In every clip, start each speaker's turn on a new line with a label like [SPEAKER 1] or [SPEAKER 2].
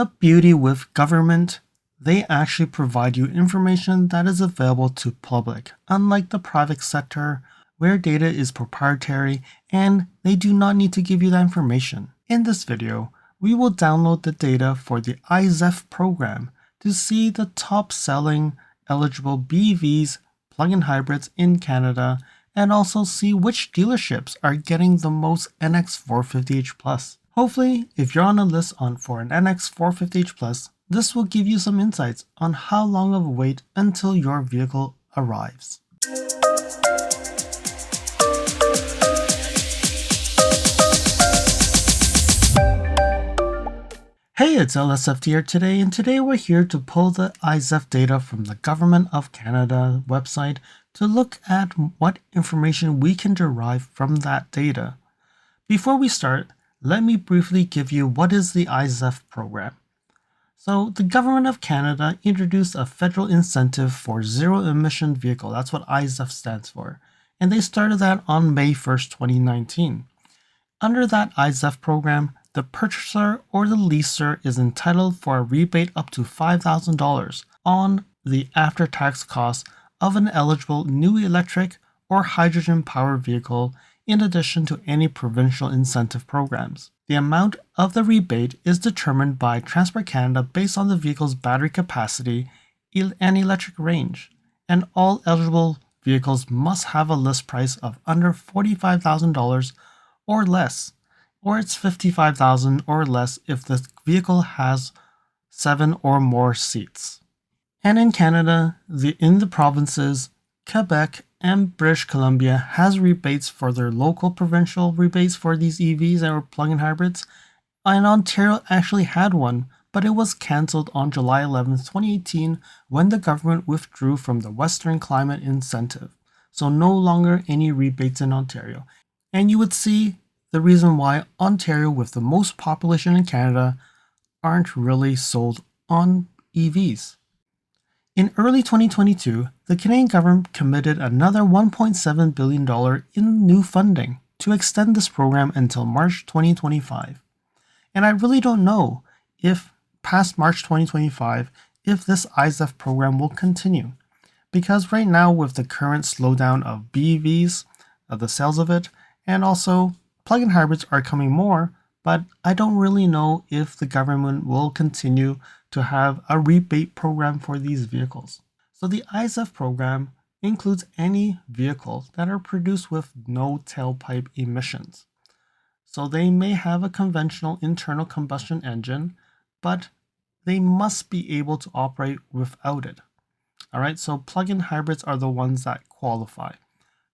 [SPEAKER 1] The beauty with government, they actually provide you information that is available to public, unlike the private sector where data is proprietary and they do not need to give you that information. In this video, we will download the data for the iZEV program to see the top selling eligible BEVs, plug-in hybrids in Canada, and also see which dealerships are getting the most NX450h Plus. Hopefully, if you're on a list for an NX450h Plus, this will give you some insights on how long of a wait until your vehicle arrives. Hey, it's LSFT here today, and today we're here to pull the iZEV data from the Government of Canada website to look at what information we can derive from that data. Before we start, let me briefly give you what is the iZEV program. So the Government of Canada introduced a federal incentive for zero-emission vehicle. That's what iZEV stands for. And they started that on May 1st, 2019. Under that iZEV program, the purchaser or the leaser is entitled for a rebate up to $5,000 on the after-tax cost of an eligible new electric or hydrogen-powered vehicle, in addition to any provincial incentive programs. The amount of the rebate is determined by Transport Canada based on the vehicle's battery capacity and electric range, and all eligible vehicles must have a list price of under $45,000 or less, or it's $55,000 or less if the vehicle has 7 or more seats. And in Canada, in the provinces, Quebec and British Columbia has rebates for their local provincial rebates for these EVs or plug-in hybrids, and Ontario actually had one, but it was cancelled on July 11, 2018 when the government withdrew from the Western Climate Incentive, so no longer any rebates in Ontario. And you would see the reason why Ontario, with the most population in Canada, aren't really sold on EVs. In early 2022, the Canadian government committed another $1.7 billion in new funding to extend this program until March 2025. And I really don't know if past March 2025, if this iZEV program will continue. Because right now, with the current slowdown of BEVs, the sales of it, and also plug-in hybrids are coming more, but I don't really know if the government will continue to have a rebate program for these vehicles. So the iZEV program includes any vehicles that are produced with no tailpipe emissions. So they may have a conventional internal combustion engine, but they must be able to operate without it. All right, so plug-in hybrids are the ones that qualify.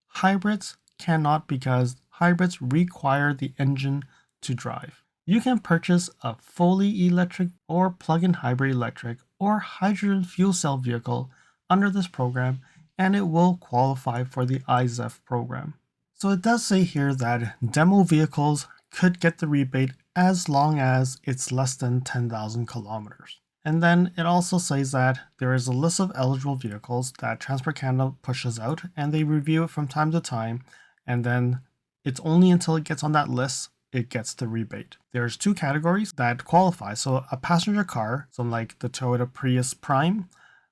[SPEAKER 1] Hybrids cannot, because hybrids require the engine to drive. You can purchase a fully electric or plug-in hybrid electric or hydrogen fuel cell vehicle under this program, and it will qualify for the iZEV program. So it does say here that demo vehicles could get the rebate as long as it's less than 10,000 kilometers. And then it also says that there is a list of eligible vehicles that Transport Canada pushes out, and they review it from time to time, and then it's only until it gets on that list it gets the rebate. There's 2 categories that qualify. So a passenger car, so like the Toyota Prius Prime,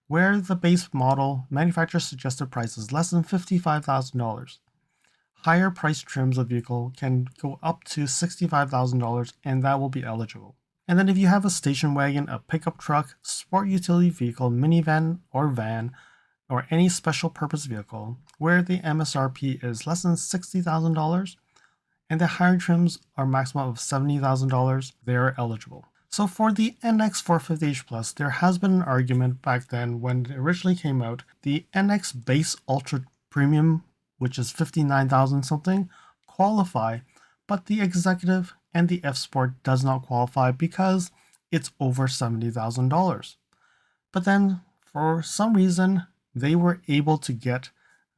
[SPEAKER 1] where the base model manufacturer suggested price is less than $55,000. Higher price trims of vehicle can go up to $65,000, and that will be eligible. And then if you have a station wagon, a pickup truck, sport utility vehicle, minivan or van, or any special purpose vehicle where the MSRP is less than $60,000 and the higher trims are maximum of $70,000, they are eligible. So for the NX450h Plus, there has been an argument back then when it originally came out. The NX Base Ultra Premium, which is $59,000 something, qualify, but the Executive and the F Sport does not qualify because it's over $70,000. But then for some reason, they were able to get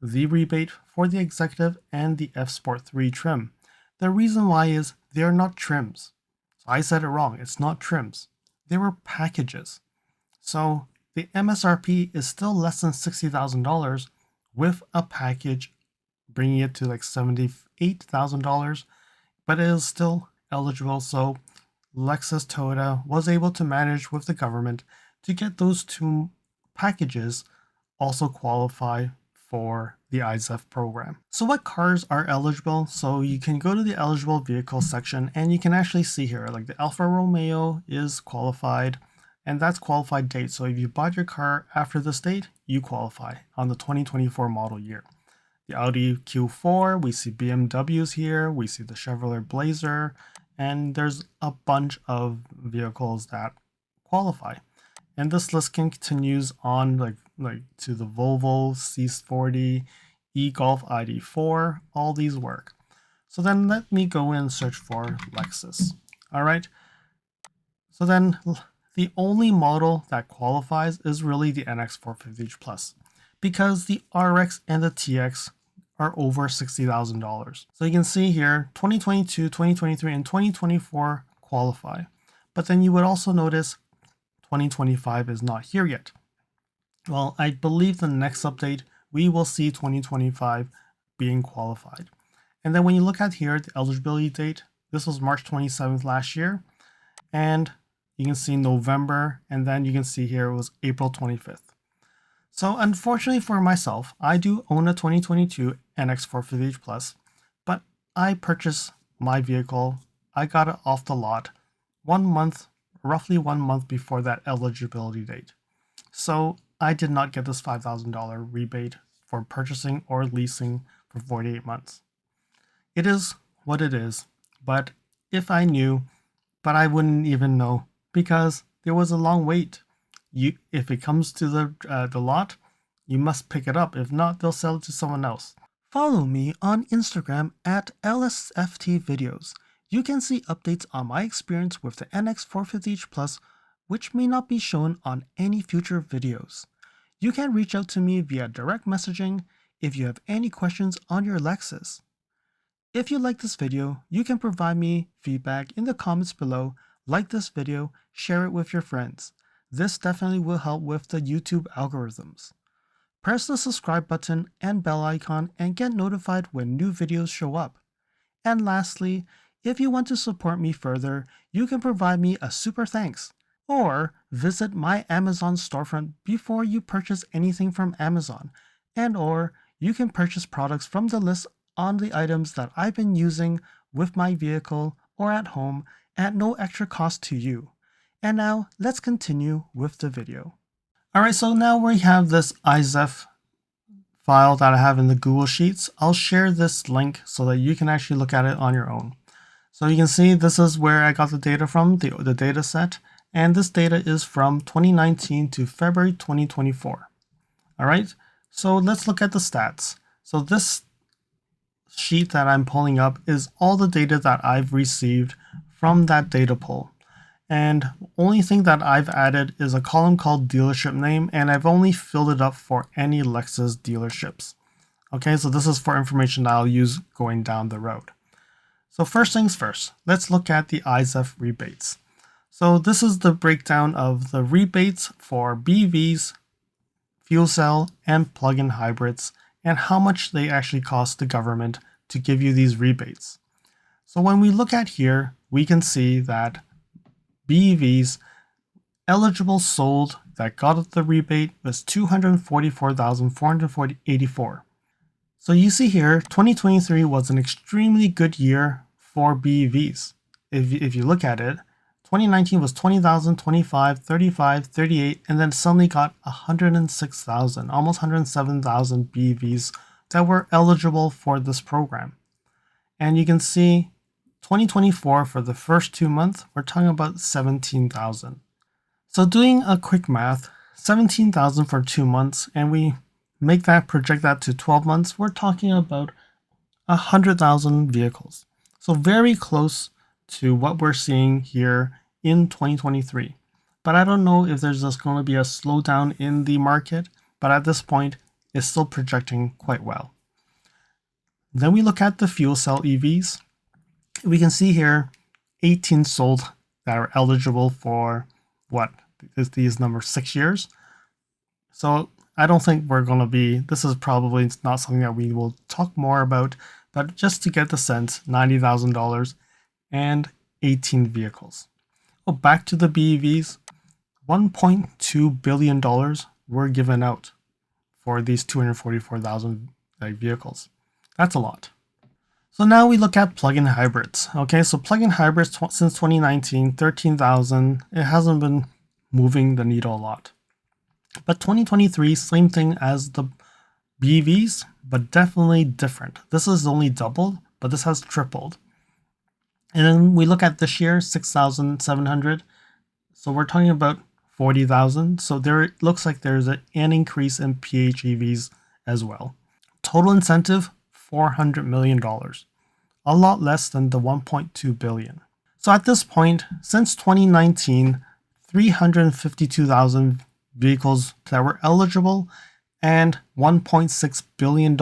[SPEAKER 1] the rebate for the Executive and the F Sport 3 trim. The reason why is they're not trims. So I said it wrong. It's not trims. They were packages. So the MSRP is still less than $60,000 with a package bringing it to like $78,000, but it is still eligible. So Lexus Toyota was able to manage with the government to get those two packages also qualify for the iZEV program. So what cars are eligible? So you can go to the eligible vehicle section and you can actually see here, like the Alfa Romeo is qualified, and that's qualified date. So if you bought your car after this date, you qualify on the 2024 model year. The Audi Q4, we see BMWs here, we see the Chevrolet Blazer, and there's a bunch of vehicles that qualify. And this list continues on like to the Volvo C40, e-Golf ID4, all these work. So then let me go and search for Lexus. All right. So then the only model that qualifies is really the NX450h Plus, because the RX and the TX are over $60,000. So you can see here 2022, 2023, and 2024 qualify. But then you would also notice 2025 is not here yet. Well, I believe the next update, we will see 2025 being qualified. And then when you look at here, the eligibility date, this was March 27th last year. And you can see November, and then you can see here it was April 25th. So unfortunately for myself, I do own a 2022 NX450h Plus, but I purchased my vehicle, I got it off the lot roughly 1 month before that eligibility date. So I did not get this $5,000 rebate for purchasing or leasing for 48 months. It is what it is, but if I knew, but I wouldn't even know because there was a long wait. If it comes to the lot, you must pick it up. If not, they'll sell it to someone else. Follow me on Instagram at LSFT Videos. You can see updates on my experience with the NX450h Plus, which may not be shown on any future videos. You can reach out to me via direct messaging if you have any questions on your Lexus. If you like this video, you can provide me feedback in the comments below, like this video, share it with your friends. This definitely will help with the YouTube algorithms. Press the subscribe button and bell icon and get notified when new videos show up. And lastly, if you want to support me further, you can provide me a super thanks, or visit my Amazon storefront before you purchase anything from Amazon, or you can purchase products from the list on the items that I've been using with my vehicle or at home at no extra cost to you. And now let's continue with the video. Alright, so now we have this iZEV file that I have in the Google Sheets. I'll share this link so that you can actually look at it on your own. So you can see this is where I got the data from, the data set, and this data is from 2019 to February 2024. All right, so let's look at the stats. So this sheet that I'm pulling up is all the data that I've received from that data pull. And the only thing that I've added is a column called dealership name, and I've only filled it up for any Lexus dealerships. Okay, so this is for information that I'll use going down the road. So first things first, let's look at the iZEV rebates. So this is the breakdown of the rebates for BEVs, fuel cell, and plug-in hybrids, and how much they actually cost the government to give you these rebates. So when we look at here, we can see that BEVs eligible sold that got the rebate was 244,484. So you see here, 2023 was an extremely good year for BEVs. If you look at it, 2019 was 20,000, 25, 35, 38, and then suddenly got 106,000, almost 107,000 BEVs that were eligible for this program. And you can see 2024 for the first 2 months, we're talking about 17,000. So doing a quick math, 17,000 for 2 months, and we project that to 12 months, we're talking about 100,000 vehicles. So very close to what we're seeing here in 2023. But I don't know if there's just going to be a slowdown in the market, but at this point, it's still projecting quite well. Then we look at the fuel cell EVs. We can see here 18 sold that are eligible for what is these numbers 6 years. So I don't think we're going to be, this is probably not something that we will talk more about, but just to get the sense, $90,000 and 18 vehicles. Oh, back to the BEVs. $1.2 billion were given out for these 244,000 vehicles. That's a lot. So now we look at plug-in hybrids. Okay, so plug-in hybrids since 2019, 13,000. It hasn't been moving the needle a lot. But 2023, same thing as the BEVs, but definitely different. This is only doubled, but this has tripled. And then we look at this year, 6,700. So we're talking about 40,000. So there looks like there's an increase in PHEVs as well. Total incentive, $400 million. A lot less than the 1.2 billion. So at this point, since 2019, 352,000 vehicles that were eligible and $1.6 billion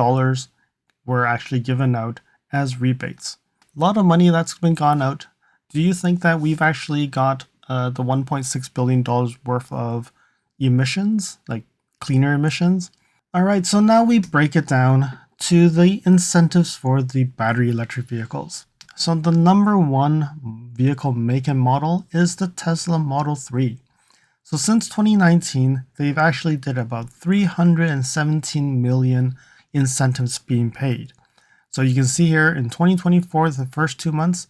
[SPEAKER 1] were actually given out as rebates. A lot of money that's been gone out. Do you think that we've actually got the $1.6 billion worth of emissions, like cleaner emissions? All right, so now we break it down to the incentives for the battery electric vehicles. So the number one vehicle make and model is the Tesla Model 3. So since 2019, they've actually did about 317 million incentives being paid. So you can see here in 2024, the first 2 months,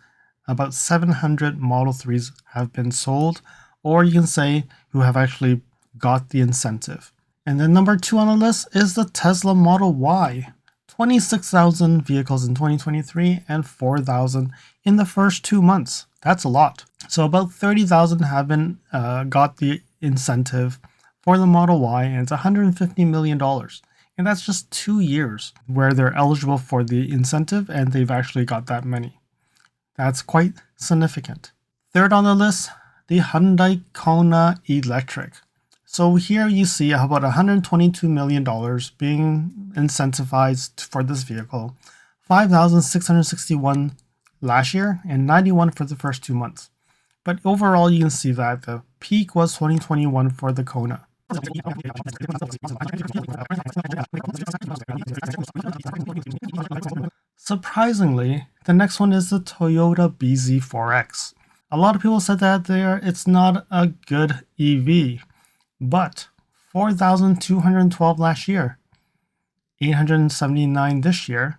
[SPEAKER 1] about 700 Model 3s have been sold, or you can say who have actually got the incentive. And then number two on the list is the Tesla Model Y. 26,000 vehicles in 2023 and 4,000 in the first 2 months. That's a lot. So about 30,000 have been got the incentive for the Model Y, and it's $150 million. And that's just 2 years where they're eligible for the incentive, and they've actually got that many. That's quite significant. Third on the list, the Hyundai Kona Electric. So here you see about $122 million being incentivized for this vehicle, 5,661 last year and 91 for the first 2 months. But overall, you can see that the peak was 2021 for the Kona. Surprisingly, the next one is the Toyota bZ4X. A lot of people said that it's not a good EV. But 4,212 last year, 879 this year,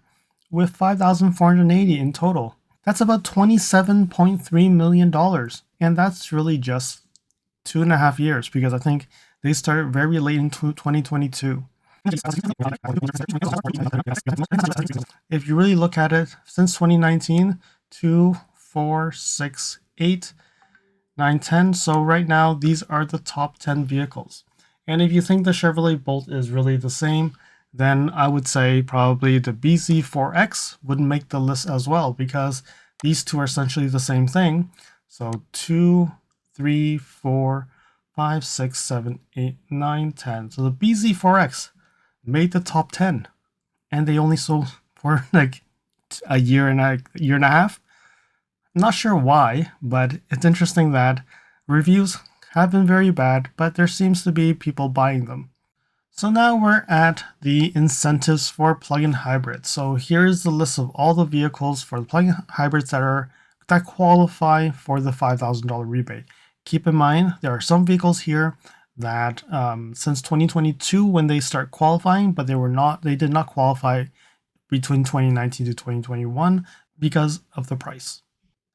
[SPEAKER 1] with 5,480 in total. That's about $27.3 million. And that's really just 2.5 years, because I think they started very late in 2022. If you really look at it, since 2019, 2, 4, 6, 8, 9, 10. So right now, these are the top 10 vehicles. And if you think the Chevrolet Bolt is really the same, then I would say probably the bZ4X would make the list as well, because these two are essentially the same thing. So 2, 3, 4, 5, 6, 7, 8, 9, 10. So the bZ4X made the top 10. And they only sold for like a year and a half. Not sure why, but it's interesting that reviews have been very bad, but there seems to be people buying them. So now we're at the incentives for plug-in hybrids. So here's the list of all the vehicles for the plug-in hybrids that qualify for the $5,000 rebate. Keep in mind, there are some vehicles here that since 2022 when they start qualifying, but they did not qualify between 2019 to 2021 because of the price.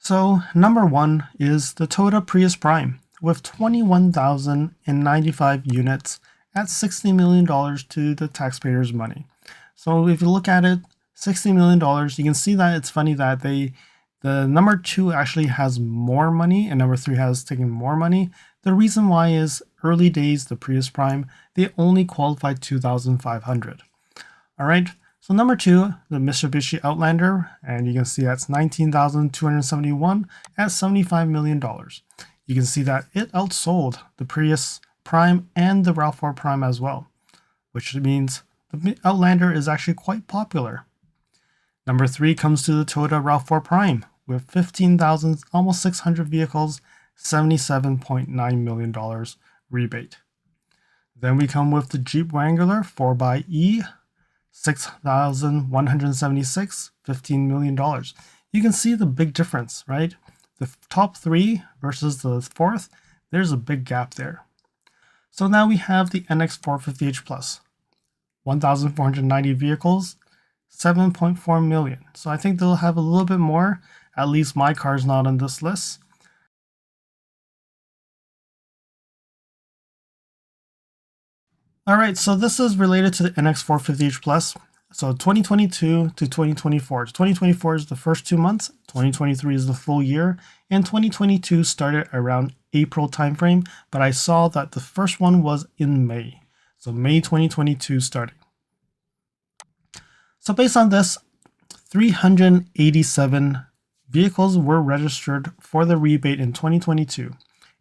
[SPEAKER 1] So number one is the Toyota Prius Prime with 21,095 units at $60 million to the taxpayers' money. So if you look at it, $60 million, you can see that it's funny that the number two actually has more money and number three has taken more money. The reason why is early days, the Prius Prime, they only qualified 2,500. All right. So number two, the Mitsubishi Outlander, and you can see that's 19,271 at $75 million. You can see that it outsold the Prius Prime and the RAV4 Prime as well, which means the Outlander is actually quite popular. Number three comes to the Toyota RAV4 Prime with 15,000, almost 600 vehicles, $77.9 million rebate. Then we come with the Jeep Wrangler 4xe, 6,176, $15 million. You can see the big difference, right? the top 3 versus the 4th, there's a big gap there. So now we have the NX450h Plus, 1,490 vehicles, 7.4 million. So I think they'll have a little bit more. At least my car's not on this list. All right, so this is related to the NX450h Plus. So 2022 to 2024. 2024 is the first 2 months, 2023 is the full year, and 2022 started around April timeframe, but I saw that the first one was in May. So May 2022 starting. So based on this, 387 vehicles were registered for the rebate in 2022,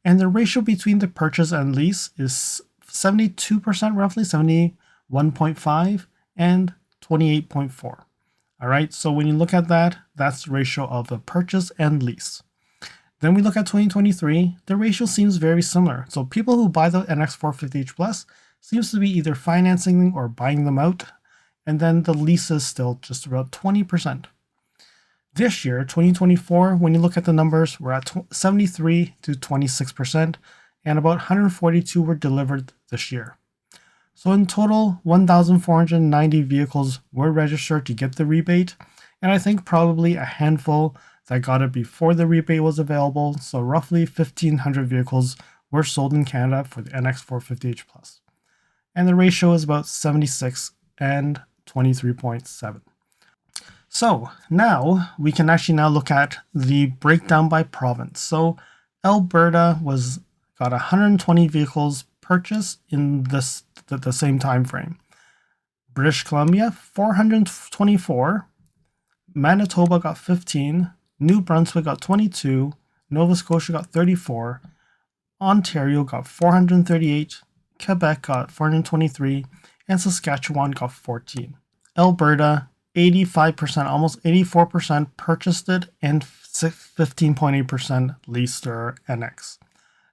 [SPEAKER 1] and the ratio between the purchase and lease is 72% roughly, 71.5 and 28.4. All right, so when you look at that, that's the ratio of the purchase and lease. Then we look at 2023, the ratio seems very similar. So people who buy the NX450h Plus seems to be either financing or buying them out, and then the lease is still just about 20%. This year, 2024, when you look at the numbers, we're at 73 to 26%, and about 142 were delivered this year. So in total, 1,490 vehicles were registered to get the rebate, and I think probably a handful that got it before the rebate was available, so roughly 1,500 vehicles were sold in Canada for the NX450h Plus. And the ratio is about 76 and 23.7. So now we can actually now look at the breakdown by province. So Alberta got 120 vehicles purchased in the same time frame. British Columbia 424, Manitoba got 15, New Brunswick got 22, Nova Scotia got 34, Ontario got 438, Quebec got 423, and Saskatchewan got 14. Alberta 85%, almost 84% purchased it, and 15.8% leased their NX.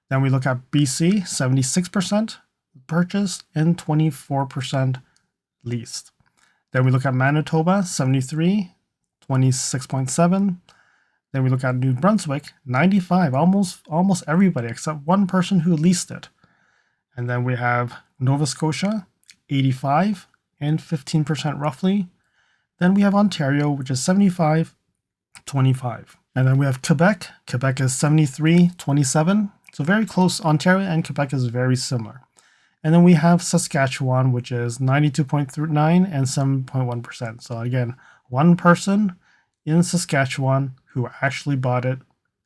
[SPEAKER 1] Then we look at BC, 76% purchased and 24% leased. Then we look at Manitoba, 73, 26.7. Then we look at New Brunswick, 95, almost everybody except one person who leased it. And then we have Nova Scotia, 85 and 15% roughly. Then we have Ontario, which is 75, 25. And then we have Quebec. Quebec is 73, 27. So very close. Ontario and Quebec is very similar. And then we have Saskatchewan, which is 92.9 and 7.1%. So again, one person in Saskatchewan who actually bought it,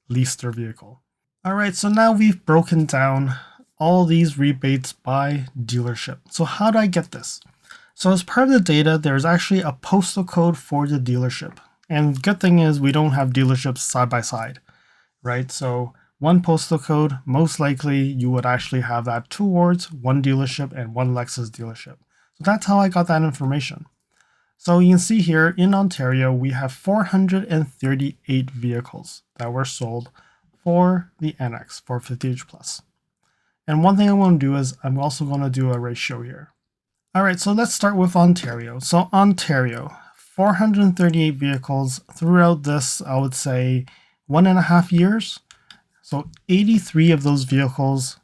[SPEAKER 1] leased their vehicle. All right, so now we've broken down all these rebates by dealership. So how do I get this? So as part of the data, there's actually a postal code for the dealership. And good thing is we don't have dealerships side by side, right? So one postal code, most likely you would actually have that towards one dealership and one Lexus dealership. So that's how I got that information. So you can see here in Ontario, we have 438 vehicles that were sold for the NX 450h Plus. And one thing I want to do is I'm also going to do a ratio here. All right, so let's start with Ontario. So Ontario, 438 vehicles throughout this, I would say 1.5 years. So 83 of those vehicles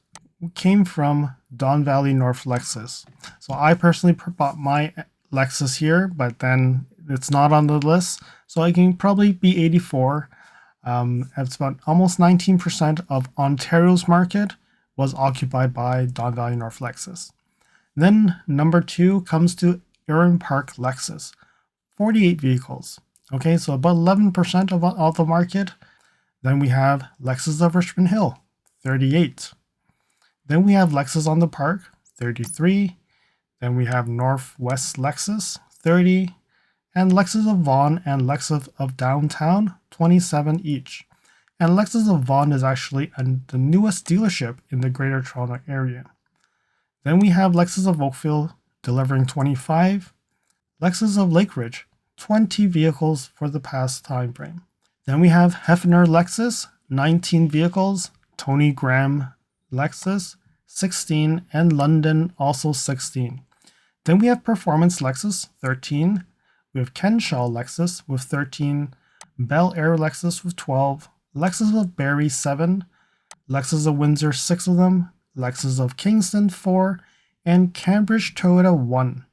[SPEAKER 1] came from Don Valley North Lexus. So I personally bought my Lexus here, but then it's not on the list. So I can probably be 84. It's about almost 19% of Ontario's market was occupied by Don Valley North Lexus. Then number 2 comes to Erin Park Lexus, 48 vehicles. Okay, so about 11% of the market. Then we have Lexus of Richmond Hill, 38. Then we have Lexus on the Park, 33. Then we have Northwest Lexus, 30. And Lexus of Vaughan and Lexus of Downtown, 27 each. And Lexus of Vaughan is actually the newest dealership in the Greater Toronto area. Then we have Lexus of Oakville delivering 25. Lexus of Lake Ridge, 20 vehicles for the past time frame. Then we have Hefner Lexus, 19 vehicles. Tony Graham Lexus, 16. And London also 16. Then we have Performance Lexus, 13. We have Kenshaw Lexus with 13. Bel Air Lexus with 12. Lexus of Barrie 7, Lexus of Windsor 6 of them, Lexus of Kingston 4, and Cambridge Toyota 1.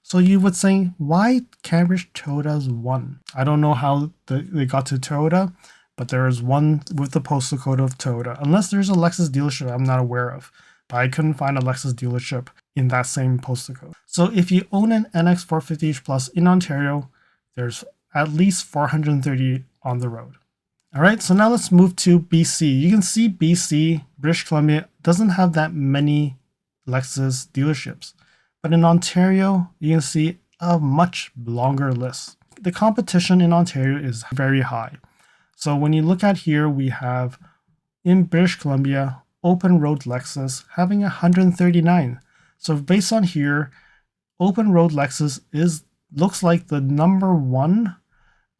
[SPEAKER 1] So you would say, why Cambridge Toyota's 1? I don't know how they got to Toyota, but there is one with the postal code of Toyota. Unless there's a Lexus dealership I'm not aware of. But I couldn't find a Lexus dealership in that same postal code. So if you own an NX450h Plus in Ontario, there's at least 430 on the road. All right, so now let's move to BC. You can see BC, British Columbia, doesn't have that many Lexus dealerships. But in Ontario, you can see a much longer list. The competition in Ontario is very high. So when you look at here, we have in British Columbia, Open Road Lexus having 139. So based on here, Open Road Lexus looks like the number one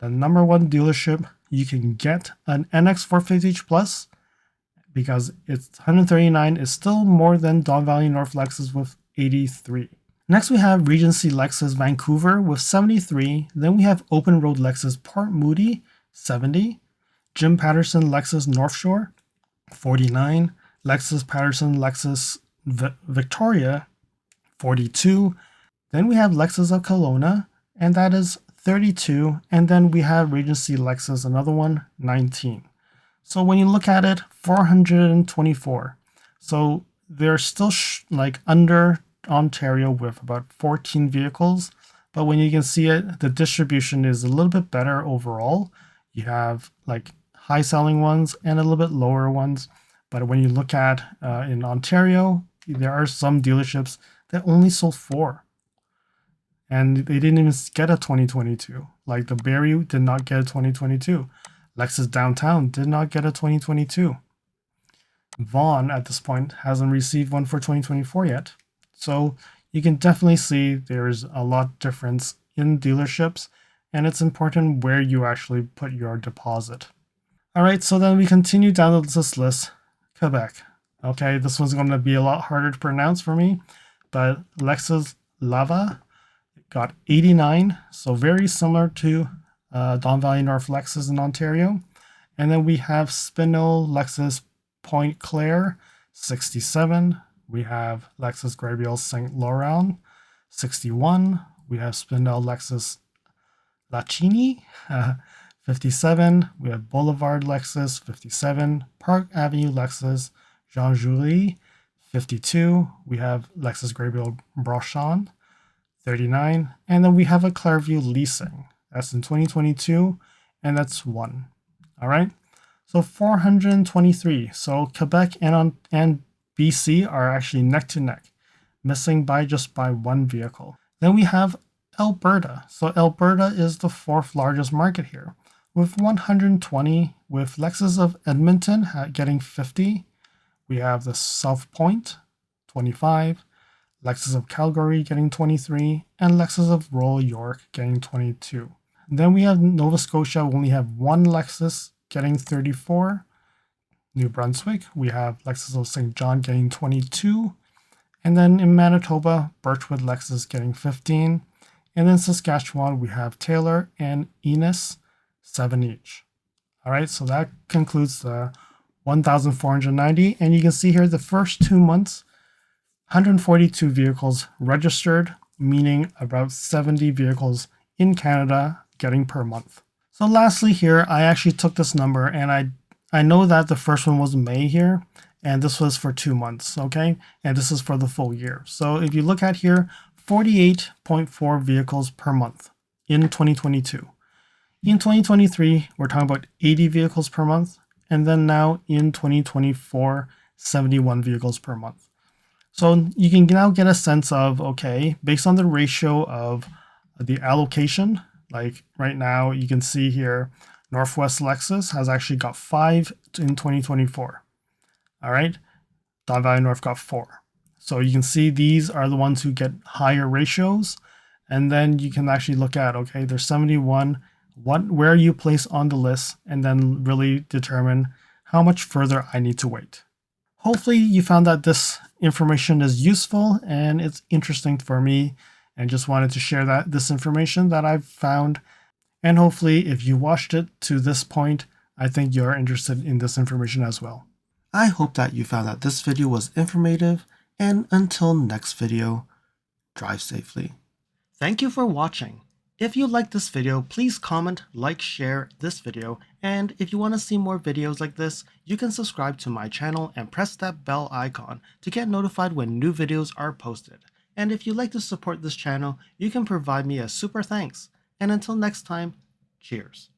[SPEAKER 1] dealership you can get an NX450h Plus, because it's 139 is still more than Don Valley North Lexus with 83. Next we have Regency Lexus Vancouver with 73. Then we have Open Road Lexus Port Moody 70. Jim Patterson Lexus North Shore 49. Lexus Patterson Lexus Victoria 42. Then we have Lexus of Kelowna, and that is 32. And then we have Regency Lexus, another one, 19. So when you look at it, 424. So they're still like under Ontario with about 14 vehicles. But when you can see it, the distribution is a little bit better overall. You have like high selling ones and a little bit lower ones. But when you look at in Ontario, there are some dealerships that only sold 4. And they didn't even get a 2022. Like the Barrie did not get a 2022. Lexus Downtown did not get a 2022. Vaughan at this point hasn't received one for 2024 yet. So you can definitely see there's a lot difference in dealerships, and it's important where you actually put your deposit. All right, so then we continue down this list. Quebec. Okay, this one's going to be a lot harder to pronounce for me, but Lexus Lava got 89, so very similar to Don Valley North Lexus in Ontario. And then we have Spindle Lexus Point Claire 67. We have Lexus Gabriel St. Laurent 61. We have Spindle Lexus Lachini 57. We have Boulevard Lexus 57. Park Avenue Lexus Jean Julie 52. We have Lexus Gabriel Brochon 39. And then we have a Clareview Leasing. That's in 2022, and that's 1. All right, so 423. So Quebec and BC are actually neck to neck, missing by just by 1 vehicle. Then we have Alberta. So Alberta is the 4th largest market here, with 120, with Lexus of Edmonton getting 50. We have the South Point 25. Lexus of Calgary getting 23, and Lexus of Royal York getting 22. Then we have Nova Scotia, we only have 1 Lexus getting 34. New Brunswick, we have Lexus of St. John getting 22. And then in Manitoba, Birchwood Lexus getting 15. And then Saskatchewan, we have Taylor and Enos, 7 each. All right, so that concludes the 1,490. And you can see here the first 2 months, 142 vehicles registered, meaning about 70 vehicles in Canada getting per month. So lastly here, I actually took this number, and I know that the first one was May here, and this was for 2 months, okay? And this is for the full year. So if you look at here, 48.4 vehicles per month in 2022. In 2023, we're talking about 80 vehicles per month, and then now in 2024, 71 vehicles per month. So you can now get a sense of, okay, based on the ratio of the allocation, like right now you can see here, Northwest Lexus has actually got 5 in 2024. All right, Don Valley North got 4. So you can see these are the ones who get higher ratios. And then you can actually look at, okay, there's 71, where you place on the list, and then really determine how much further I need to wait. Hopefully you found that this information is useful and it's interesting for me, and just wanted to share this information that I've found. And hopefully if you watched it to this point, I think you're interested in this information as well. I hope that you found that this video was informative, and until next video, drive safely. Thank you for watching. If you liked this video, please comment, like, share this video, and if you want to see more videos like this, you can subscribe to my channel and press that bell icon to get notified when new videos are posted. And if you'd like to support this channel, you can provide me a super thanks. And until next time, cheers.